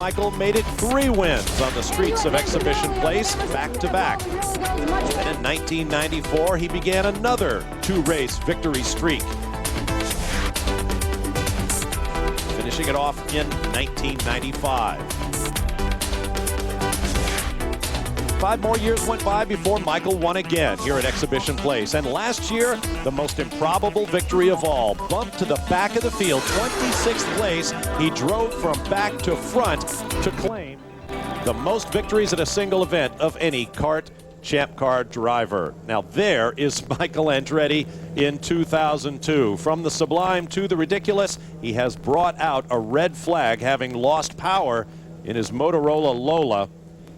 Michael made it 3 wins on the streets of Exhibition Place, back-to-back. And in 1994, he began another 2-race victory streak, finishing it off in 1995. 5 more years went by before Michael won again here at Exhibition Place. And last year, the most improbable victory of all. Bumped to the back of the field, 26th place. He drove from back to front to claim the most victories at a single event of any kart champ car driver. Now there is Michael Andretti in 2002. From the sublime to the ridiculous, he has brought out a red flag, having lost power in his Motorola Lola.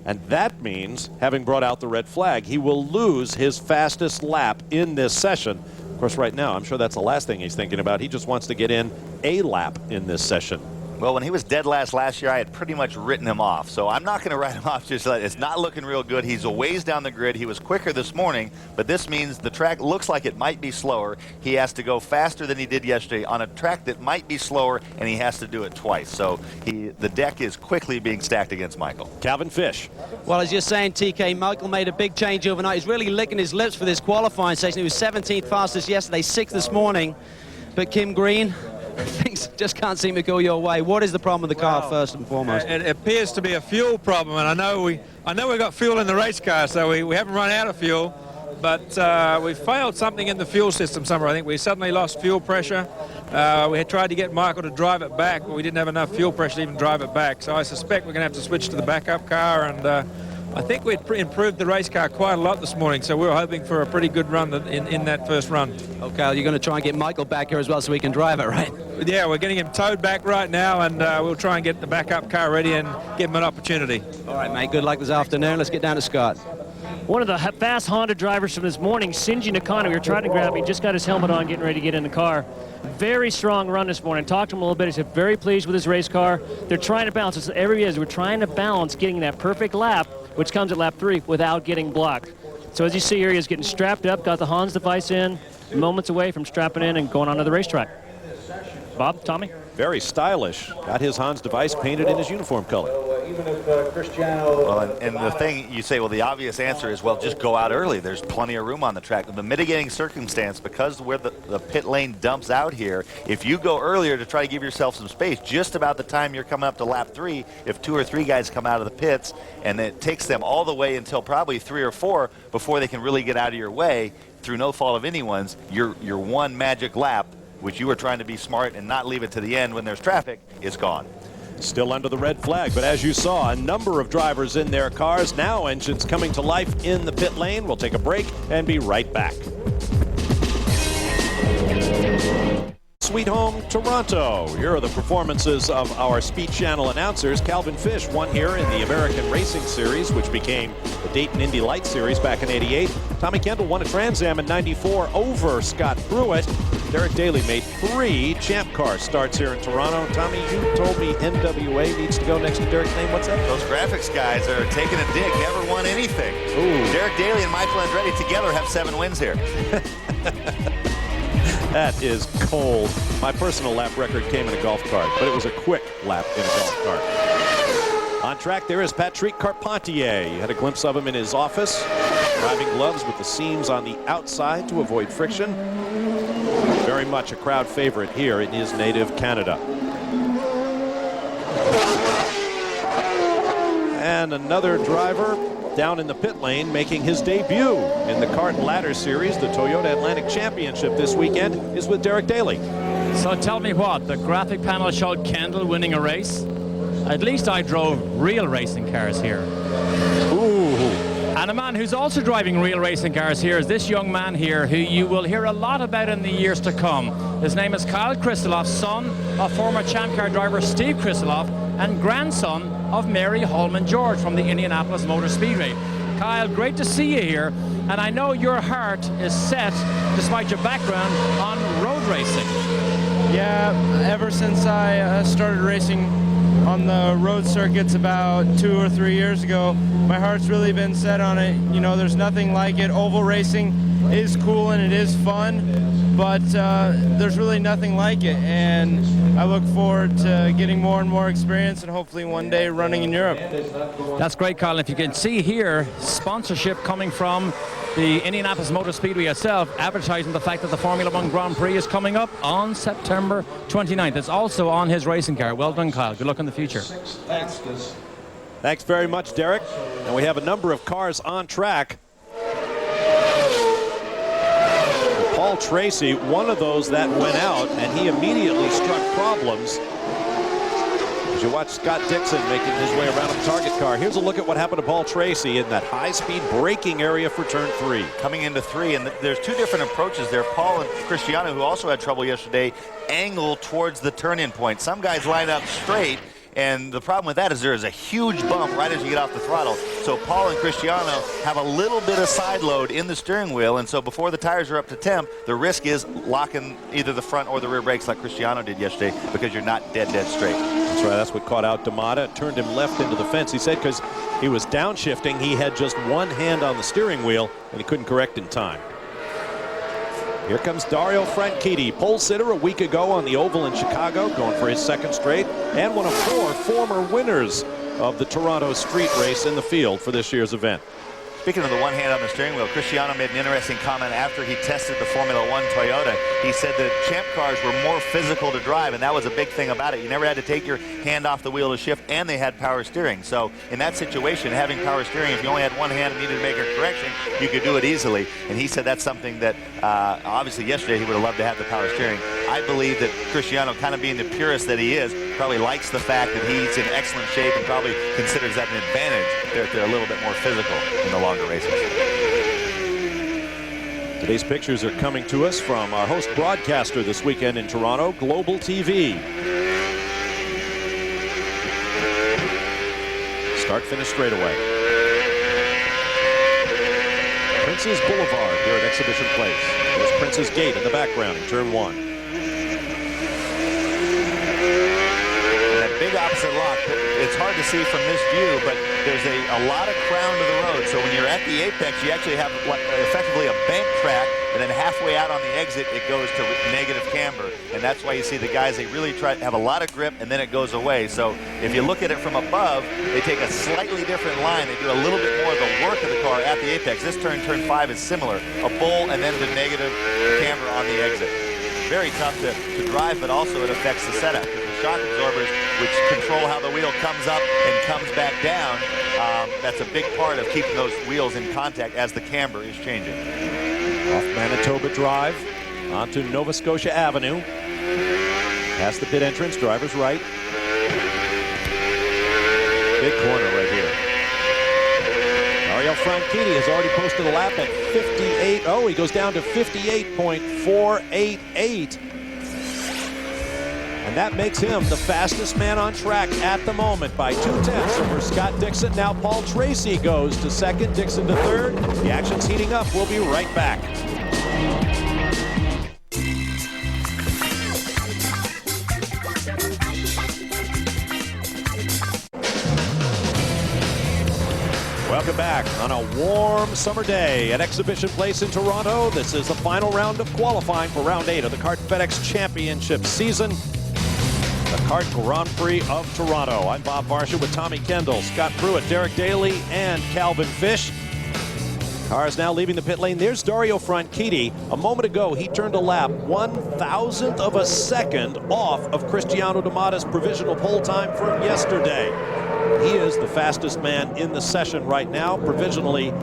And that means, having brought out the red flag, he will lose his fastest lap in this session. Of course, right now, I'm sure that's the last thing he's thinking about. He just wants to get in a lap in this session. Well, when he was dead last year, I had pretty much written him off. So I'm not going to write him off just like it's not looking real good. He's a ways down the grid. He was quicker this morning, but this means the track looks like it might be slower. He has to go faster than he did yesterday on a track that might be slower, and he has to do it twice. So the deck is quickly being stacked against Michael. Calvin Fish. Well, as you're saying, TK, Michael made a big change overnight. He's really licking his lips for this qualifying session. He was 17th fastest yesterday, 6th this morning. But Kim Green, things just can't seem to go your way. What is the problem with the car, first and foremost? It appears to be a fuel problem, and I know we've got fuel in the race car, so we haven't run out of fuel, but we failed something in the fuel system somewhere. I think we suddenly lost fuel pressure. We had tried to get Michael to drive it back, but we didn't have enough fuel pressure to even drive it back. So I suspect we're going to have to switch to the backup car, and I think we'd improved the race car quite a lot this morning, so we were hoping for a pretty good run in that first run. Okay, you're going to try and get Michael back here as well so we can drive it, right? Yeah, we're getting him towed back right now, and we'll try and get the backup car ready and give him an opportunity. All right, mate, good luck this afternoon. Let's get down to Scott. One of the fast Honda drivers from this morning, Shinji Nakano, we were trying to grab him. He just got his helmet on, getting ready to get in the car. Very strong run this morning. Talked to him a little bit. He said very pleased with his race car. They're trying to balance. It's every year we're trying to balance getting that perfect lap, which comes at lap 3, without getting blocked. So as you see here, he is getting strapped up, got the Hans device in, moments away from strapping in and going onto the racetrack. Bob, Tommy? Very stylish. Got his Hans device painted in his uniform color. Even if Cristiano... Well, and the thing you say, well, the obvious answer is, well, just go out early. There's plenty of room on the track. The mitigating circumstance, because where the pit lane dumps out here, if you go earlier to try to give yourself some space, just about the time you're coming up to lap 3, if 2 or 3 guys come out of the pits, and it takes them all the way until probably 3 or 4 before they can really get out of your way, through no fault of anyone's, your one magic lap, which you were trying to be smart and not leave it to the end when there's traffic, is gone. Still under the red flag, but as you saw, a number of drivers in their cars. Now engines coming to life in the pit lane. We'll take a break and be right back. Sweet Home Toronto. Here are the performances of our Speed Channel announcers. Calvin Fish won here in the American Racing Series, which became the Dayton Indy Light Series back in '88. Tommy Kendall won a Trans Am in '94 over Scott Pruitt. Derek Daly made 3 Champ Car starts here in Toronto. Tommy, you told me NWA needs to go next to Derek's name. What's that? Those graphics guys are taking a dig. Never won anything. Ooh. Derek Daly and Michael Andretti together have 7 wins here. That is cold. My personal lap record came in a golf cart, but it was a quick lap in a golf cart. On track there is Patrick Carpentier. You had a glimpse of him in his office, driving gloves with the seams on the outside to avoid friction. Very much a crowd favorite here in his native Canada. And another driver down in the pit lane making his debut in the Kart Ladder Series. The Toyota Atlantic Championship this weekend is with Derek Daly. So tell me what, the graphic panel showed Kendall winning a race. At least I drove real racing cars here. Ooh. And a man who's also driving real racing cars here is this young man here, who you will hear a lot about in the years to come. His name is Kyle Krisiloff, son of former Champ Car driver Steve Krisiloff and grandson of Mary Holman George from the Indianapolis Motor Speedway. Kyle, great to see you here, and I know your heart is set, despite your background, on road racing. Yeah, ever since I started racing on the road circuits about 2 or 3 years ago, my heart's really been set on it. You know, there's nothing like it. Oval racing is cool and it is fun, but there's really nothing like it, and I look forward to getting more and more experience and hopefully one day running in Europe. That's great, Colin. If you can see here, sponsorship coming from the Indianapolis Motor Speedway itself, advertising the fact that the Formula One Grand Prix is coming up on September 29th. It's also on his racing car. Well done, Kyle. Good luck in the future. Thanks very much, Derek. And we have a number of cars on track. Paul Tracy, one of those that went out, and he immediately struck problems. As you watch Scott Dixon making his way around the target car. Here's a look at what happened to Paul Tracy in that high-speed braking area for turn 3. Coming into 3, and there's two different approaches there. Paul and Cristiano, who also had trouble yesterday, angle towards the turn-in point. Some guys line up straight, and the problem with that is there is a huge bump right as you get off the throttle. So Paul and Cristiano have a little bit of side load in the steering wheel, and so before the tires are up to temp, the risk is locking either the front or the rear brakes like Cristiano did yesterday because you're not dead straight. That's right. That's what caught out D'Amata. Turned him left into the fence. He said because he was downshifting, he had just one hand on the steering wheel, and he couldn't correct in time. Here comes Dario Franchitti, pole sitter a week ago on the oval in Chicago, going for his second straight, and one of 4 former winners of the Toronto street race in the field for this year's event. Speaking of the one hand on the steering wheel, Cristiano made an interesting comment after he tested the Formula One Toyota. He said that champ cars were more physical to drive, and that was a big thing about it. You never had to take your hand off the wheel to shift, and they had power steering. So in that situation, having power steering, if you only had one hand and needed to make a correction, you could do it easily. And he said that's something that obviously yesterday he would have loved to have the power steering. I believe that Cristiano, kind of being the purist that he is, probably likes the fact that he's in excellent shape and probably considers that an advantage. They're a little bit more physical in the longer races. Today's pictures are coming to us from our host broadcaster this weekend in Toronto, Global TV. Start-finish straightaway. Prince's Boulevard here at Exhibition Place. There's Prince's Gate in the background in turn 1. Big opposite lock. It's hard to see from this view, but there's a lot of crown to the road. So when you're at the apex, you actually have effectively a bank track, and then halfway out on the exit, it goes to negative camber. And that's why you see the guys, they really try to have a lot of grip, and then it goes away. So if you look at it from above, they take a slightly different line. They do a little bit more of the work of the car at the apex. This turn 5 is similar. A bull and then the negative camber on the exit. Very tough to drive, but also it affects the setup. Shock absorbers, which control how the wheel comes up and comes back down. That's a big part of keeping those wheels in contact as the camber is changing. Off Manitoba Drive onto Nova Scotia Avenue. Past the pit entrance, driver's right. Big corner right here. Dario Franchitti has already posted a lap at 58. Oh, he goes down to 58.488. And that makes him the fastest man on track at the moment by 2/10 over Scott Dixon. Now Paul Tracy goes to second, Dixon to third. The action's heating up. We'll be right back. Welcome back on a warm summer day at Exhibition Place in Toronto. This is the final round of qualifying for round 8 of the Kart FedEx Championship season. The Kart Grand Prix of Toronto. I'm Bob Varsha with Tommy Kendall, Scott Pruitt, Derek Daly, and Calvin Fish. Cars now leaving the pit lane. There's Dario Franchitti. A moment ago, he turned a lap 1,000th of a second off of Cristiano D'Amata's provisional pole time from yesterday. He is the fastest man in the session right now, provisionally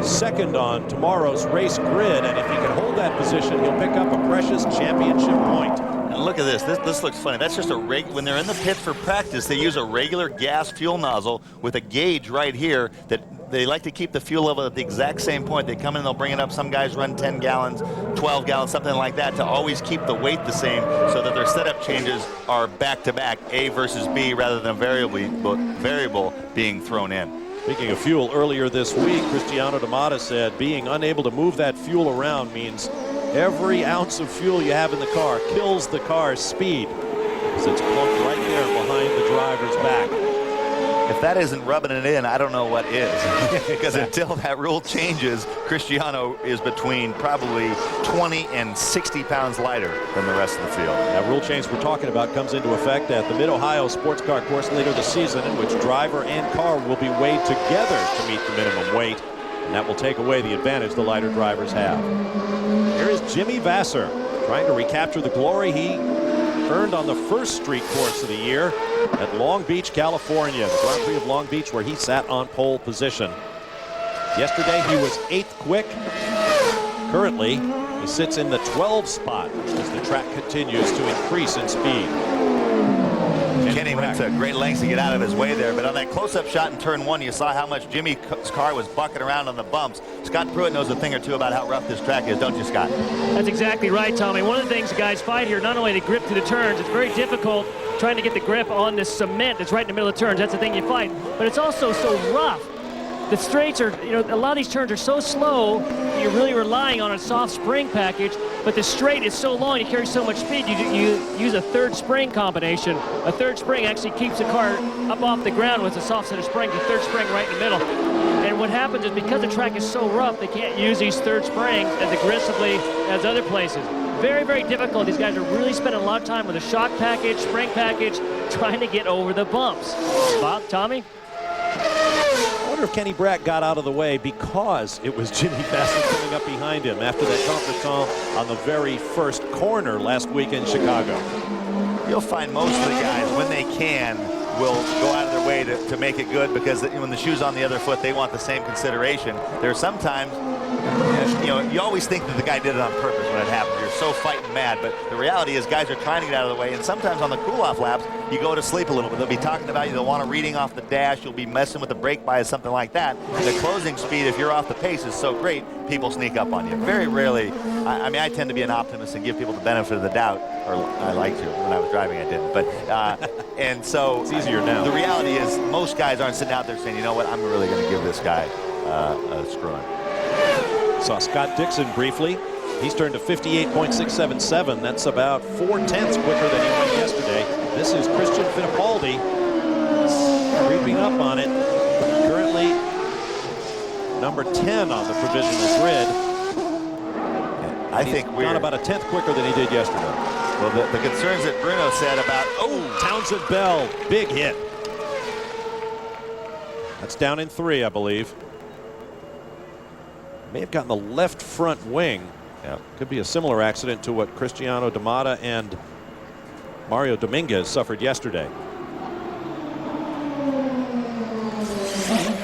second on tomorrow's race grid. And if he can hold that position, he'll pick up a precious championship point. And look at this. This looks funny. That's just when they're in the pit for practice, they use a regular gas fuel nozzle with a gauge right here that they like to keep the fuel level at the exact same point. They come in, they'll bring it up. Some guys run 10 gallons, 12 gallons, something like that, to always keep the weight the same so that their setup changes are back-to-back, A versus B, rather than a variable being thrown in. Speaking of fuel, earlier this week, Cristiano D'Amata said being unable to move that fuel around means every ounce of fuel you have in the car kills the car's speed, because it's plugged right there behind the driver's back. If that isn't rubbing it in, I don't know what is. Because until that rule changes, Cristiano is between probably 20 and 60 pounds lighter than the rest of the field. That rule change we're talking about comes into effect at the Mid-Ohio Sports Car Course later this season, in which driver and car will be weighed together to meet the minimum weight, and that will take away the advantage the lighter drivers have. Here is Jimmy Vasser trying to recapture the glory he earned on the first street course of the year at Long Beach, California, the Grand Prix of Long Beach, where he sat on pole position. Yesterday he was 8th quick. Currently he sits in the 12th spot as the track continues to increase in speed. Kenny went to great lengths to get out of his way there, but on that close-up shot in turn 1, you saw how much Jimmy's car was bucking around on the bumps. Scott Pruitt knows a thing or two about how rough this track is, don't you, Scott? That's exactly right, Tommy. One of the things the guys fight here, not only the grip through the turns, it's very difficult trying to get the grip on this cement that's right in the middle of the turns. That's the thing you fight, but it's also so rough. The straights are, you know, a lot of these turns are so slow, you're really relying on a soft spring package, but the straight is so long, you carry so much speed, you use a third spring combination. A third spring actually keeps the car up off the ground with a soft set of springs, a third spring right in the middle. And what happens is because the track is so rough, they can't use these third springs as aggressively as other places. Very, very difficult. These guys are really spending a lot of time with a shock package, spring package, trying to get over the bumps. Bob, Tommy? I wonder if Kenny Brack got out of the way because it was Jimmy Vasser coming up behind him after that contretemps on the very first corner last week in Chicago. You'll find most of the guys, when they can, will go out of their way to make it good, because when the shoe's on the other foot, they want the same consideration. There are sometimes, you know, you always think that the guy did it on purpose when it happens. You're so fighting mad, but the reality is guys are trying to get out of the way, and sometimes on the cool-off laps, you go to sleep a little bit. They'll be talking about you. They'll want a reading off the dash. You'll be messing with the brake bias, something like that. And the closing speed, if you're off the pace, is so great, people sneak up on you. Very rarely. I mean, I tend to be an optimist and give people the benefit of the doubt, or I like to. When I was driving, I didn't. But and so it's easier now. The reality is most guys aren't sitting out there saying, you know what, I'm really going to give this guy a screw-in. Saw Scott Dixon briefly. He's turned to 58.677. That's about 0.4 quicker than he went yesterday. This is Christian Fittipaldi creeping up on it. Currently number 10 on the provisional grid. I think we're gone about 1/10 quicker than he did yesterday. Well, the concerns that Bruno said about, Townsend Bell, big hit. That's down in 3, I believe. May have gotten the left front wing. Yeah, could be a similar accident to what Cristiano Damata and Mario Dominguez suffered yesterday.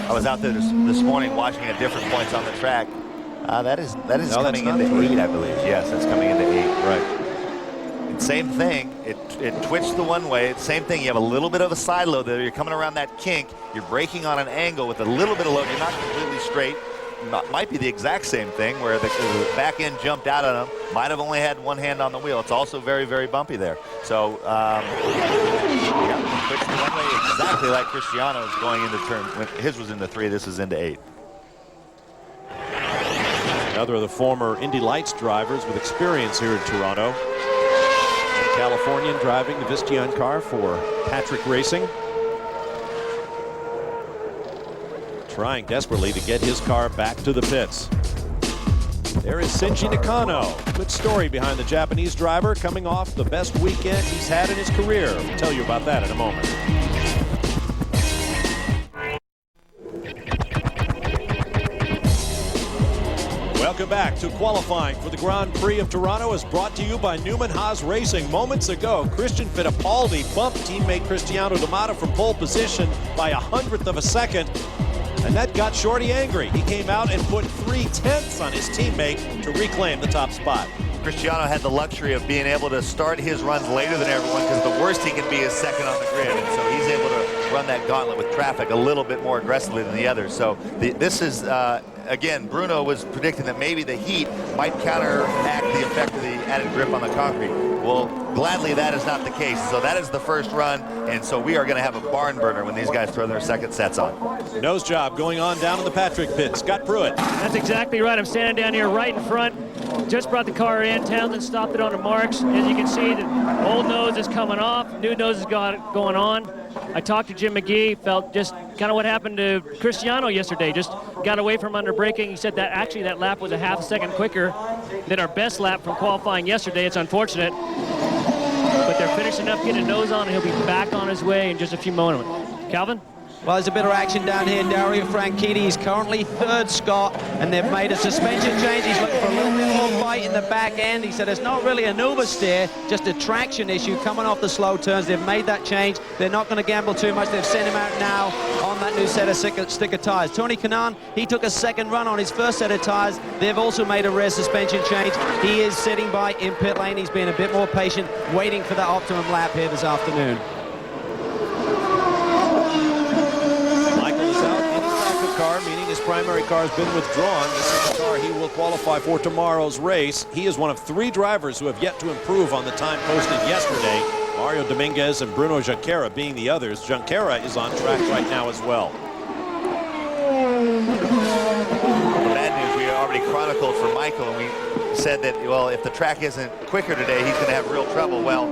I was out there this morning watching at different points on the track. That is coming into 8, I believe. Yes, that's coming into 8. Right. And same thing. It twitched the one way. Same thing. You have a little bit of a side load there. You're coming around that kink. You're braking on an angle with a little bit of load. You're not completely straight. Might be the exact same thing where the back end jumped out on him. Might have only had one hand on the wheel. It's also very, very bumpy there. So twitched the one way exactly like Cristiano's going into turn. His was into 3. This is into 8. Another of the former Indy Lights drivers with experience here in Toronto. A Californian driving the Visteon car for Patrick Racing. Trying desperately to get his car back to the pits. There is Shinji Nakano. Good story behind the Japanese driver, coming off the best weekend he's had in his career. We'll tell you about that in a moment. Welcome back to qualifying for the Grand Prix of Toronto is brought to you by Newman Haas Racing. Moments ago, Christian Fittipaldi bumped teammate Cristiano Damata from pole position by 1/100 of a second. And that got Shorty angry. He came out and put 3/10 on his teammate to reclaim the top spot. Cristiano had the luxury of being able to start his runs later than everyone, because the worst he can be is second on the grid. And so he's able to run that gauntlet with traffic a little bit more aggressively than the others. So this is, again, Bruno was predicting that maybe the heat might counteract the effect of the added grip on the concrete. Well, gladly that is not the case. So that is the first run, and so we are going to have a barn burner when these guys throw their second sets on. Nose job going on down in the Patrick pit. Scott Pruitt. That's exactly right. I'm standing down here right in front. Just brought the car in. Townsend stopped it on the marks. As you can see, the old nose is coming off. New nose is going on. I talked to Jim McGee, felt just kind of what happened to Cristiano yesterday, just got away from under braking. He said that actually that lap was a half a second quicker than our best lap from qualifying yesterday. It's unfortunate, but they're finishing up, getting a nose on, and he'll be back on his way in just a few moments. Calvin? Well, there's a bit of action down here. Dario Franchitti is currently third, Scott, and they've made a suspension change. He's looking for a little bit more fight in the back end. He said it's not really an oversteer, just a traction issue coming off the slow turns. They've made that change. They're not going to gamble too much. They've sent him out now on that new set of sticker tires. Tony Kanaan, he took a second run on his first set of tires. They've also made a rear suspension change. He is sitting by in pit lane. He's been a bit more patient, waiting for that optimum lap here this afternoon. Meaning his primary car has been withdrawn. This is the car he will qualify for tomorrow's race. He is one of 3 drivers who have yet to improve on the time posted yesterday. Mario Dominguez and Bruno Junqueira being the others. Junqueira is on track right now as well. The bad news we already chronicled for Michael, and we said that, well, if the track isn't quicker today, he's going to have real trouble. Well,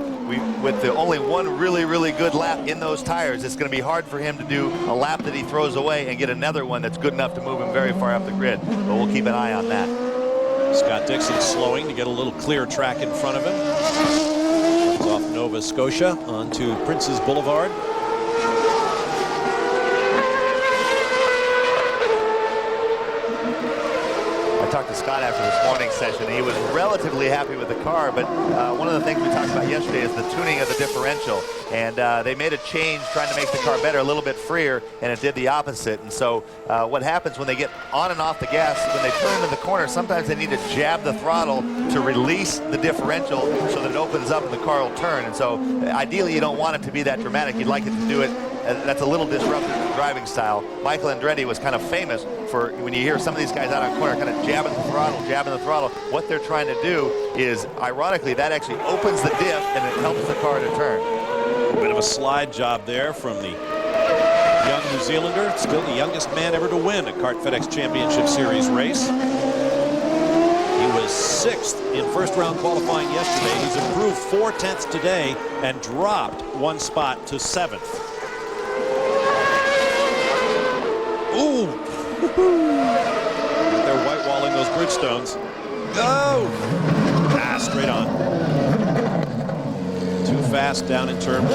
with the only one really good lap in those tires, it's going to be hard for him to do a lap that he throws away and get another one that's good enough to move him very far up the grid. But we'll keep an eye on that. Scott Dixon slowing to get a little clear track in front of him. Comes off Nova Scotia onto Princes Boulevard. I talked to Scott after this morning's session. He was relatively happy with the car, but one of the things we talked about yesterday is the tuning of the differential. And they made a change trying to make the car better, a little bit freer, and it did the opposite. And so what happens when they get on and off the gas, when they turn into the corner, sometimes they need to jab the throttle to release the differential so that it opens up and the car will turn. And so ideally you don't want it to be that dramatic. You'd like it to do it. That's a little disruptive to the driving style. Michael Andretti was kind of famous for, when you hear some of these guys out on corner kind of jabbing the throttle, what they're trying to do is, ironically, that actually opens the diff and it helps the car to turn. A bit of a slide job there from the young New Zealander, still the youngest man ever to win a Kart FedEx Championship Series race. He was 6th in first round qualifying yesterday. He's improved 4/10 today and dropped 1 spot to 7th. Ooh! They're white-walling those Bridgestones. Go! Ah, straight on. Too fast down in turn 1.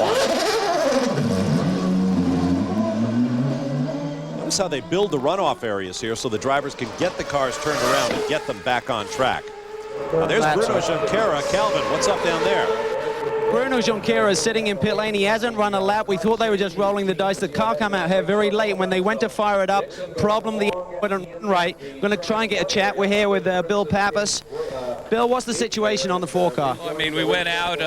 Notice how they build the runoff areas here so the drivers can get the cars turned around and get them back on track. Now there's Bruno Junqueira. Calvin, what's up down there? Bruno Junqueira is sitting in pit lane. He hasn't run a lap. We thought they were just rolling the dice. The car came out here very late. When they went to fire it up, problem the wouldn't run right. We're going to try and get a chat. We're here with Bill Pappas. Bill, what's the situation on the 4-car? I mean, we went out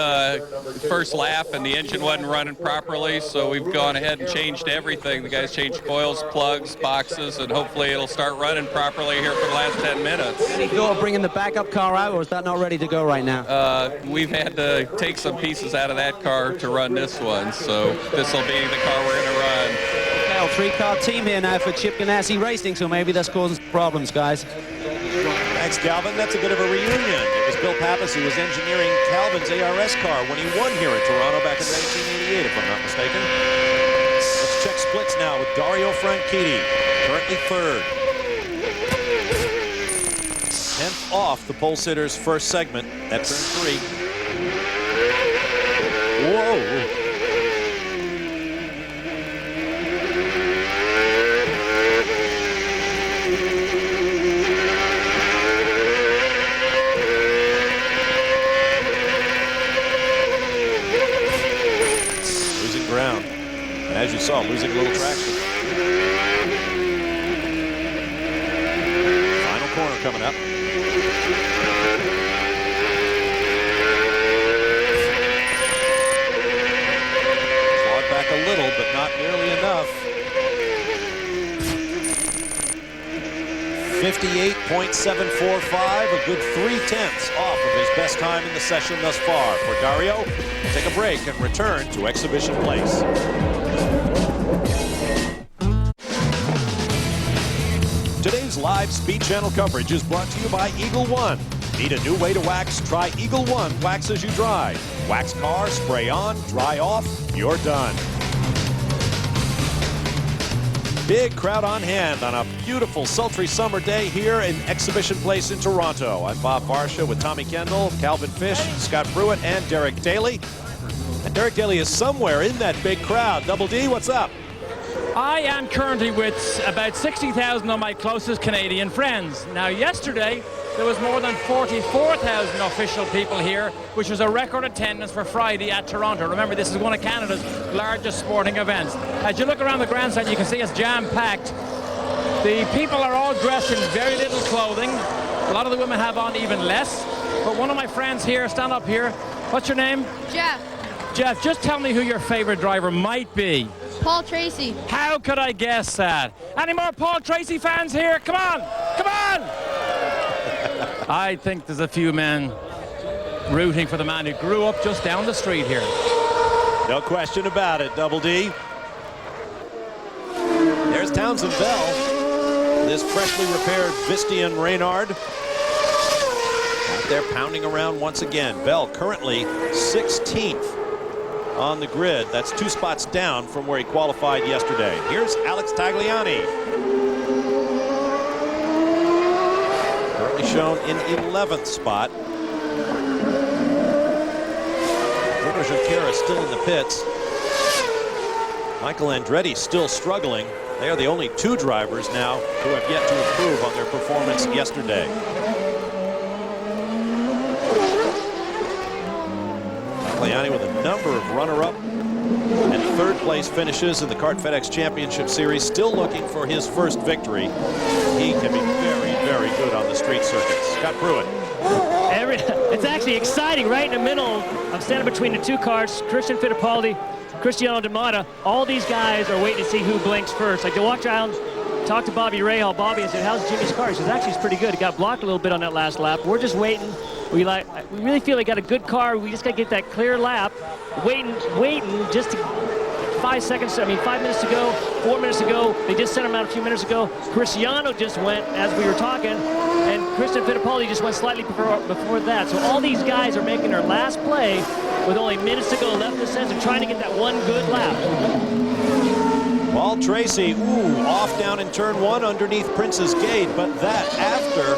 first lap and the engine wasn't running properly, so we've gone ahead and changed everything. The guys changed coils, plugs, boxes, and hopefully it'll start running properly here for the last 10 minutes. Any thought of bringing the backup car out, or is that not ready to go right now? We've had to take some pieces out of that car to run this one, so this will be the car we're going to run. Okay, 3-car team here now for Chip Ganassi Racing, so maybe that's causing some problems, guys. Thanks, Calvin. That's a bit of a reunion. It was Bill Pappas who was engineering Calvin's ARS car when he won here in Toronto back in 1988, if I'm not mistaken. Let's check splits now with Dario Franchitti, currently 3rd. 10th off the pole sitter's first segment at turn 3. Whoa! Ground. And as you saw, losing a little traction. Final corner coming up. Slog back a little, but not nearly enough. 58.745, a good 3/10 off of his best time in the session thus far. For Dario, we'll take a break and return to Exhibition Place. Today's live Speed Channel coverage is brought to you by Eagle One. Need a new way to wax? Try Eagle One Wax as you drive. Wax car, spray on, dry off, you're done. Big crowd on hand on a beautiful sultry summer day here in Exhibition Place in Toronto. I'm Bob Varsha with Tommy Kendall, Calvin Fish, Scott Pruitt, and Derek Daly. And Derek Daly is somewhere in that big crowd. Double D, what's up? I am currently with about 60,000 of my closest Canadian friends. Now, yesterday, there was more than 44,000 official people here, which was a record attendance for Friday at Toronto. Remember, this is one of Canada's largest sporting events. As you look around the grandstand, you can see it's jam-packed. The people are all dressed in very little clothing. A lot of the women have on even less. But one of my friends here, stand up here. What's your name? Jeff. Jeff, just tell me who your favorite driver might be. Paul Tracy. How could I guess that? Any more Paul Tracy fans here? Come on! Come on! I think there's a few men rooting for the man who grew up just down the street here. No question about it, Double D. There's Townsend Bell. This freshly repaired Vistian Reynard. Out there pounding around once again. Bell currently 16th on the grid. That's 2 spots down from where he qualified yesterday. Here's Alex Tagliani. Currently shown in 11th spot. Bruno Junqueira still in the pits. Michael Andretti still struggling. They are the only 2 drivers now who have yet to improve on their performance yesterday. Tagliani with a number of runner-up and 3rd place finishes in the Kart FedEx Championship Series, still looking for his first victory. He can be very, very good on the street circuits. Scott Pruitt. It's actually exciting right in the middle. I'm standing between the 2 cars, Christian Fittipaldi, Cristiano D'Amata. All these guys are waiting to see who blinks first. Like, to walk around, talk to Bobby Rahal. Bobby, I said, how's Jimmy's car? He says, actually, it's pretty good. It got blocked a little bit on that last lap. We're just waiting. We really feel they got a good car. We just got to get that clear lap. Waiting just to 5 minutes to go, 4 minutes to go. They just sent him out a few minutes ago. Cristiano just went as we were talking, and Christian Fittipaldi just went slightly before that. So all these guys are making their last play with only minutes to go left in the sense of trying to get that one good lap. Paul Tracy, off down in turn 1 underneath Prince's Gate, but that after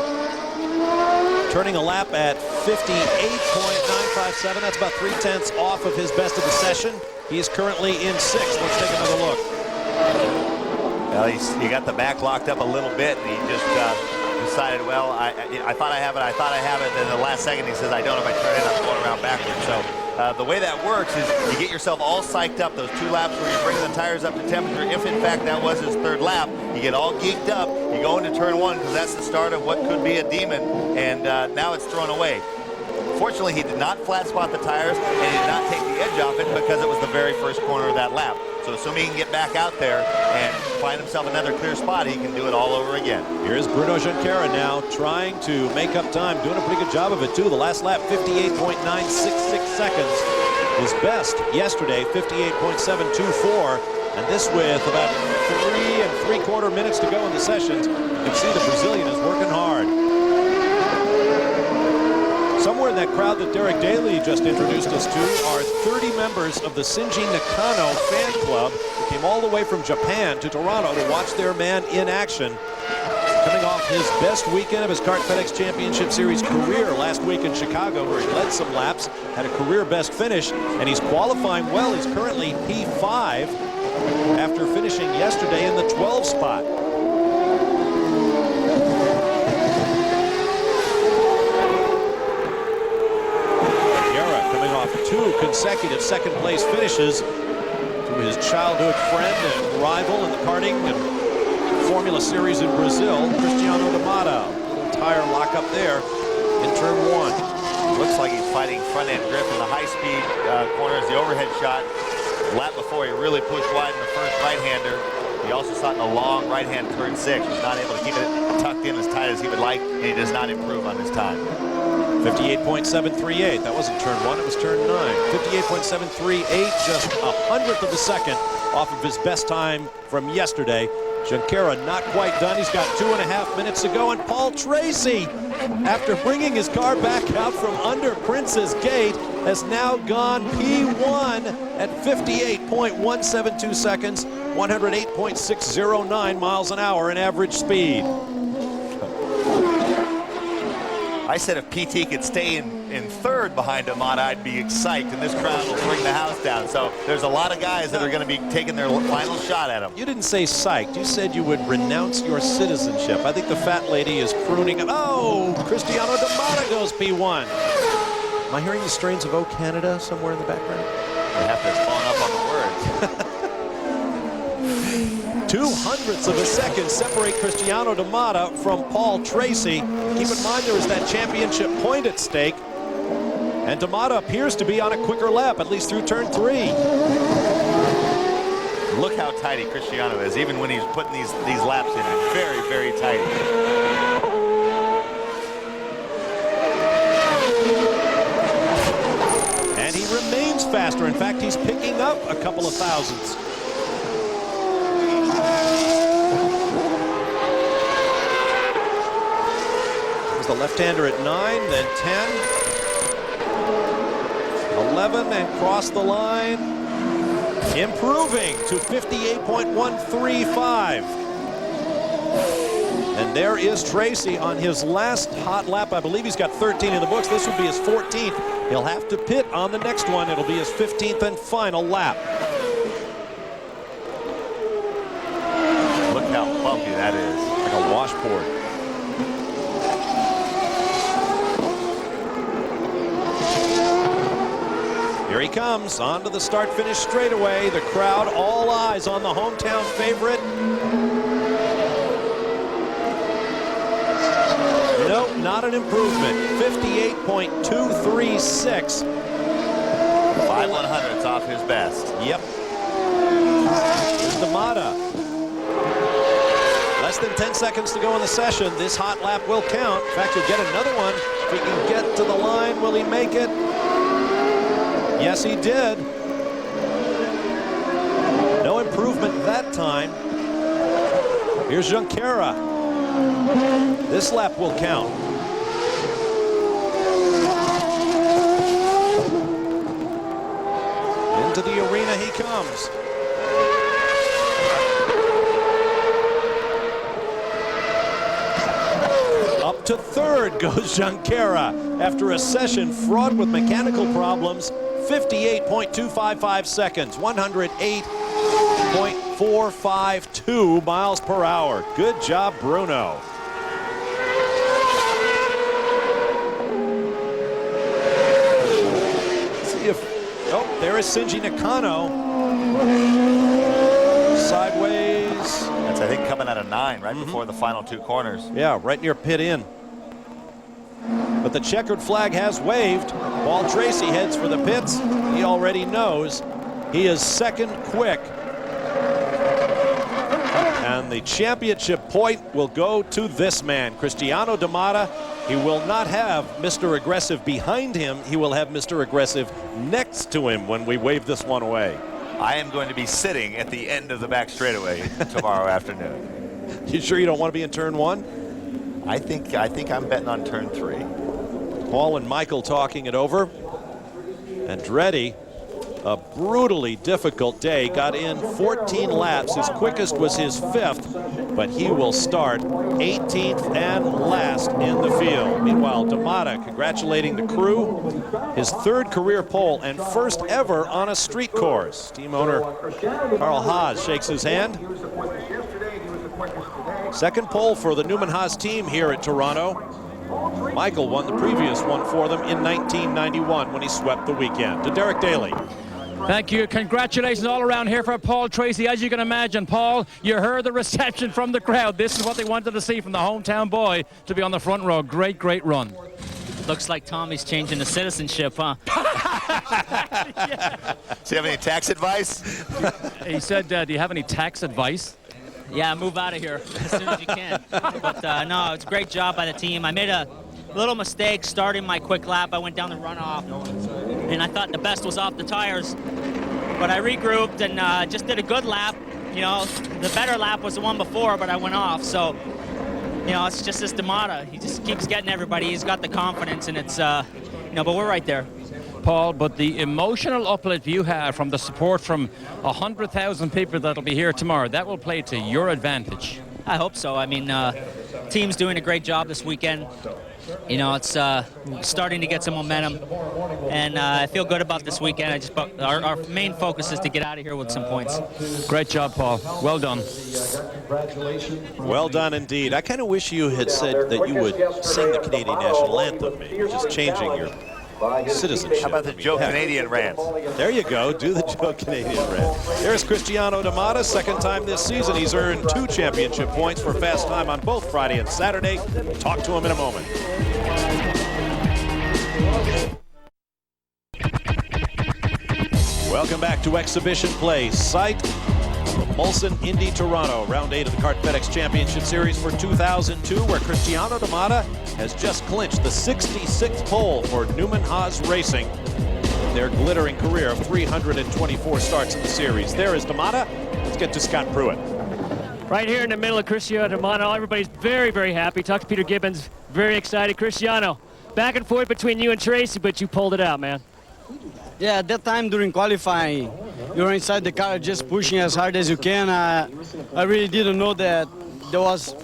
turning a lap at 58.957. That's about 3/10 off of his best of the session. He is currently in 6th. Let's take another look. Well, he got the back locked up a little bit, and he just decided, well, I thought I have it, Then the last second he says, I don't. If I turn it, I'm going around backwards. So the way that works is you get yourself all psyched up, those 2 laps where you're bringing the tires up to temperature. If, in fact, that was his 3rd lap, you get all geeked up. You go into turn 1 because that's the start of what could be a demon, and now it's thrown away. Fortunately, he did not flat spot the tires, and he did not take the edge off it because it was the very first corner of that lap. So assuming he can get back out there and find himself another clear spot, he can do it all over again. Here's Bruno Junqueira now trying to make up time, doing a pretty good job of it too. The last lap, 58.966 seconds. His best yesterday, 58.724. And this with about 3 3/4 minutes to go in the sessions. You can see the Brazilian is working hard. Somewhere in that crowd that Derek Daly just introduced us to are 30 members of the Shinji Nakano fan club who came all the way from Japan to Toronto to watch their man in action. Coming off his best weekend of his Kart FedEx Championship Series career last week in Chicago, where he led some laps, had a career best finish, and he's qualifying well. He's currently P5 after finishing yesterday in the 12th spot. Coming off 2 consecutive second-place finishes to his childhood friend and rival in the karting and Formula Series in Brazil, Cristiano D'Amata. Little tire lock up there in turn 1. Looks like he's fighting front-end grip in the high-speed corners. The overhead shot lap before he really pushed wide in the first right-hander. He also saw it in a long right-hand turn 6. He's not able to keep it tucked in as tight as he would like, and he does not improve on his time. 58.738. That wasn't turn 1, it was turn 9. 58.738, just 1/100th of a second off of his best time from yesterday. Junqueira not quite done. He's got 2.5 minutes to go. And Paul Tracy, after bringing his car back out from under Prince's Gate, has now gone P1 at 58.172 seconds. 108.609 miles an hour in average speed. I said if PT could stay in third behind D'Amata, I'd be psyched, and this crowd will bring the house down. So there's a lot of guys that are going to be taking their final shot at him. You didn't say psyched. You said you would renounce your citizenship. I think the fat lady is crooning. Oh, Cristiano D'Amata goes P1. Am I hearing the strains of O Canada somewhere in the background? I have to phone up on the words. 0.02 of a second separate Cristiano D'Amata from Paul Tracy. Keep in mind there is that championship point at stake. And D'Amata appears to be on a quicker lap, at least through turn 3. Look how tidy Cristiano is, even when he's putting these laps in. Very, very tidy. And he remains faster. In fact, he's picking up a couple of thousandths. The left-hander at 9, then 10, 11, and cross the line, improving to 58.135. And there is Tracy on his last hot lap. I believe he's got 13 in the books. This would be his 14th. He'll have to pit on the next one. It'll be his 15th and final lap. Look how bumpy that is. Like a washboard. Here he comes onto the start-finish straightaway. The crowd, all eyes on the hometown favorite. Nope, not an improvement. 58.236. 5/100ths off his best. Yep. Here's D'Amata. Less than 10 seconds to go in the session. This hot lap will count. In fact, he'll get another one. If he can get to the line, will he make it? Yes, he did. No improvement that time. Here's Junqueira. This lap will count. Into the arena he comes. Up to third goes Junqueira after a session fraught with mechanical problems. 58.255 seconds, 108.452 miles per hour. Good job, Bruno. Let's see if, oh, there is Shinji Nakano. Sideways. That's, I think, coming out of 9 right before the final 2 corners. Yeah, right near pit in. But the checkered flag has waved. Paul Tracy heads for the pits. He already knows he is second quick. And the championship point will go to this man, Cristiano D'Amata. He will not have Mr. Aggressive behind him. He will have Mr. Aggressive next to him when we wave this one away. I am going to be sitting at the end of the back straightaway tomorrow afternoon. You sure you don't want to be in turn 1? I think I'm betting on turn 3. Paul and Michael talking it over. Andretti, a brutally difficult day, got in 14 laps. His quickest was his 5th, but he will start 18th and last in the field. Meanwhile, D'Amata congratulating the crew. His 3rd career pole and 1st ever on a street course. Team owner Carl Haas shakes his hand. 2nd pole for the Newman Haas team here at Toronto. Michael won the previous one for them in 1991 when he swept the weekend. To Derek Daly. Thank you. Congratulations all around here for Paul Tracy. As you can imagine, Paul, you heard the reception from the crowd. This is what they wanted to see from the hometown boy to be on the front row. Great, great run. Looks like Tommy's changing the citizenship, huh? Yeah. Do you have any tax advice? He said, do you have any tax advice? Yeah, move out of here as soon as you can. But no, it's a great job by the team. I made a little mistake starting my quick lap. I went down the runoff, and I thought the best was off the tires. But I regrouped and just did a good lap. You know, the better lap was the one before, but I went off. So, you know, it's just this D'Amata. He just keeps getting everybody. He's got the confidence, and it's, you know, but we're right there. Paul, but the emotional uplift you have from the support from 100,000 people that'll be here tomorrow, that will play to your advantage. I hope so. I mean, team's doing a great job this weekend. You know, it's starting to get some momentum, and I feel good about this weekend. Our main focus is to get out of here with some points. Great job, Paul. Well done. Well done indeed. I kind of wish you had said that you would sing the Canadian national anthem, maybe, just changing your citizenship. How about the Joe Canadian rant? There you go. Do the Joe Canadian rant. There's Cristiano Damata, second time this season. He's earned 2 championship points for fast time on both Friday and Saturday. We'll talk to him in a moment. Welcome back to Exhibition Play, site of the Molson Indy Toronto, round 8 of the Kart FedEx Championship Series for 2002, where Cristiano Damata has just clinched the 66th pole for Newman Haas Racing, their glittering career of 324 starts in the series. There is Damata. Let's get to Scott Pruitt. Right here in the middle of Cristiano Damata, everybody's very, very happy. Talk to Peter Gibbons, very excited. Cristiano, back and forth between you and Tracy, but you pulled it out, man. Yeah, at that time during qualifying, you're inside the car just pushing as hard as you can. I really didn't know that there was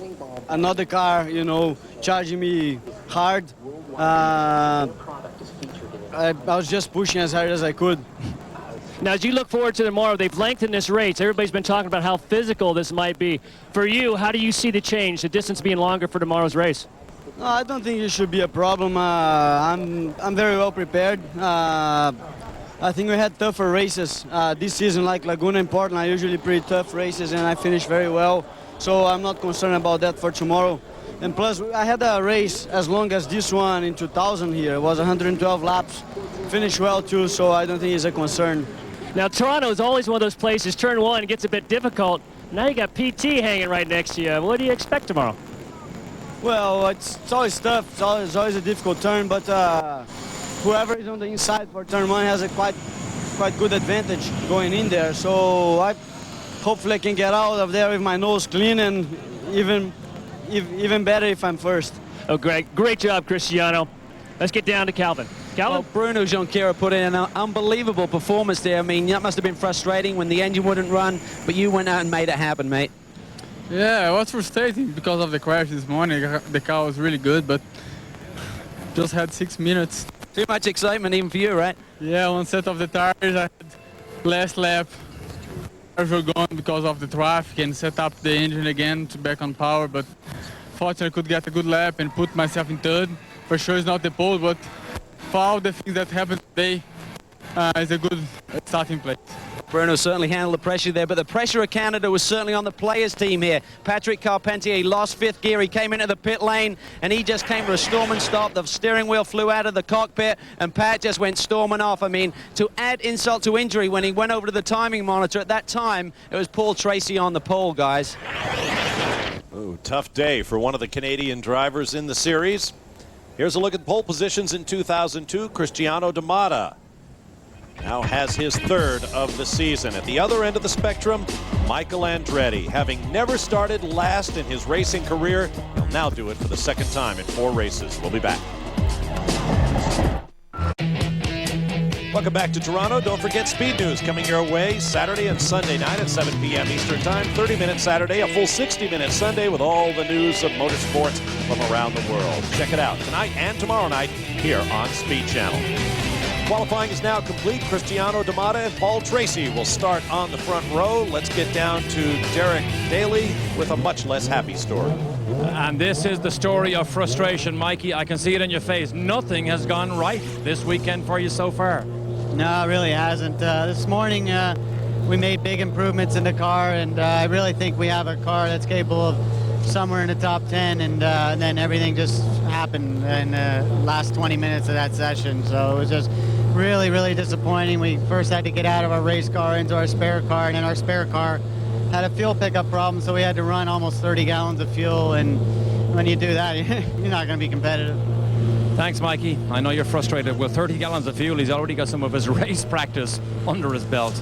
another car, you know, charging me hard. I was just pushing as hard as I could. Now, as you look forward to tomorrow, they've lengthened this race. Everybody's been talking about how physical this might be. For you, how do you see the change, the distance being longer for tomorrow's race? No, I don't think it should be a problem. I'm very well prepared. I think we had tougher races this season, like Laguna and Portland. I usually pretty tough races, and I finished very well. So I'm not concerned about that for tomorrow. And plus, I had a race as long as this one in 2000 here. It was 112 laps. Finished well, too, so I don't think it's a concern. Now, Toronto is always one of those places, turn one gets a bit difficult. Now you got PT hanging right next to you. What do you expect tomorrow? Well, it's always tough. It's always a difficult turn, but whoever is on the inside for turn one has a quite good advantage going in there. So hopefully I can get out of there with my nose clean, and even better if I'm first. Oh, great job, Cristiano. Let's get down to Calvin. Calvin? Well, Bruno Junqueira put in an unbelievable performance there. I mean, that must have been frustrating when the engine wouldn't run, but you went out and made it happen, mate. Yeah, it was frustrating because of the crash this morning. The car was really good, but just had 6 minutes. Too much excitement even for you, right? Yeah, one set of the tires, I had last lap. Tires were gone because of the traffic and set up the engine again to back on power, but fortunately I could get a good lap and put myself in third. For sure it's not the pole, but for all the things that happened today, it's a good starting place. Bruno certainly handled the pressure there, but the pressure of Canada was certainly on the players' team here. Patrick Carpentier lost 5th gear. He came into the pit lane, and he just came to a storm and stop. The steering wheel flew out of the cockpit, and Pat just went storming off. I mean, to add insult to injury, when he went over to the timing monitor at that time, it was Paul Tracy on the pole, guys. Ooh, tough day for one of the Canadian drivers in the series. Here's a look at pole positions in 2002. Cristiano Damata now has his 3rd of the season. At the other end of the spectrum, Michael Andretti. Having never started last in his racing career, he'll now do it for the 2nd time in 4 races. We'll be back. Welcome back to Toronto. Don't forget Speed News coming your way Saturday and Sunday night at 7 p.m. Eastern Time. 30-minute Saturday, a full 60-minute Sunday with all the news of motorsports from around the world. Check it out tonight and tomorrow night here on Speed Channel. Qualifying is now complete. Cristiano Damata and Paul Tracy will start on the front row. Let's get down to Derek Daly with a much less happy story. And this is the story of frustration, Mikey. I can see it in your face. Nothing has gone right this weekend for you so far. No, it really hasn't. This morning we made big improvements in the car, and I really think we have a car that's capable of somewhere in the top 10, and then everything just happened in the last 20 minutes of that session. So it was just really, really disappointing. We first had to get out of our race car into our spare car, and then our spare car had a fuel pickup problem, so we had to run almost 30 gallons of fuel, and when you do that, you're not going to be competitive. Thanks, Mikey. I know you're frustrated. With 30 gallons of fuel, he's already got some of his race practice under his belt.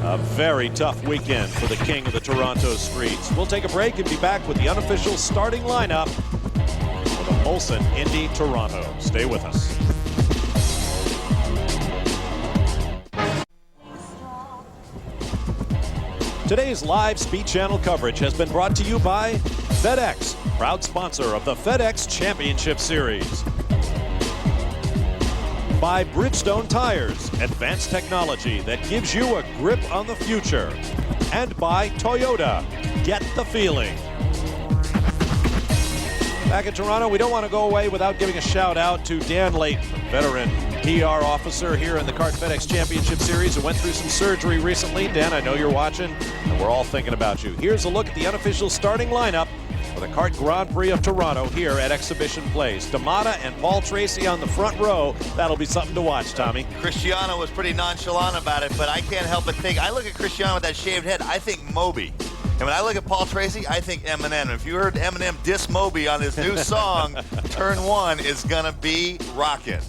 A very tough weekend for the king of the Toronto streets. We'll take a break and be back with the unofficial starting lineup for the Molson Indy Toronto. Stay with us. Today's live Speed Channel coverage has been brought to you by FedEx, proud sponsor of the FedEx Championship Series. By Bridgestone Tires, advanced technology that gives you a grip on the future. And by Toyota, get the feeling. Back in Toronto, we don't want to go away without giving a shout out to Dan Layton, veteran PR officer here in the Kart FedEx Championship Series, who went through some surgery recently. Dan, I know you're watching, and we're all thinking about you. Here's a look at the unofficial starting lineup for the Kart Grand Prix of Toronto here at Exhibition Place. D'Amata and Paul Tracy on the front row. That'll be something to watch, Tommy. Cristiano was pretty nonchalant about it, but I can't help but think, I look at Cristiano with that shaved head, I think Moby. And when I look at Paul Tracy, I think Eminem. If you heard Eminem diss Moby on his new song, Turn 1 is gonna be rockin'.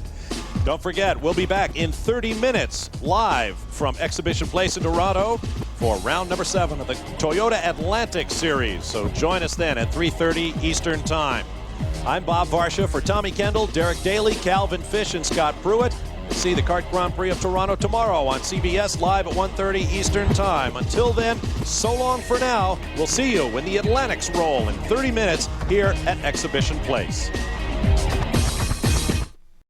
Don't forget, we'll be back in 30 minutes live from Exhibition Place in Toronto for round number 7 of the Toyota Atlantic Series. So join us then at 3:30 Eastern Time. I'm Bob Varsha for Tommy Kendall, Derek Daly, Calvin Fish, and Scott Pruitt. We'll see the Kart Grand Prix of Toronto tomorrow on CBS live at 1:30 Eastern Time. Until then, so long for now. We'll see you when the Atlantics roll in 30 minutes here at Exhibition Place.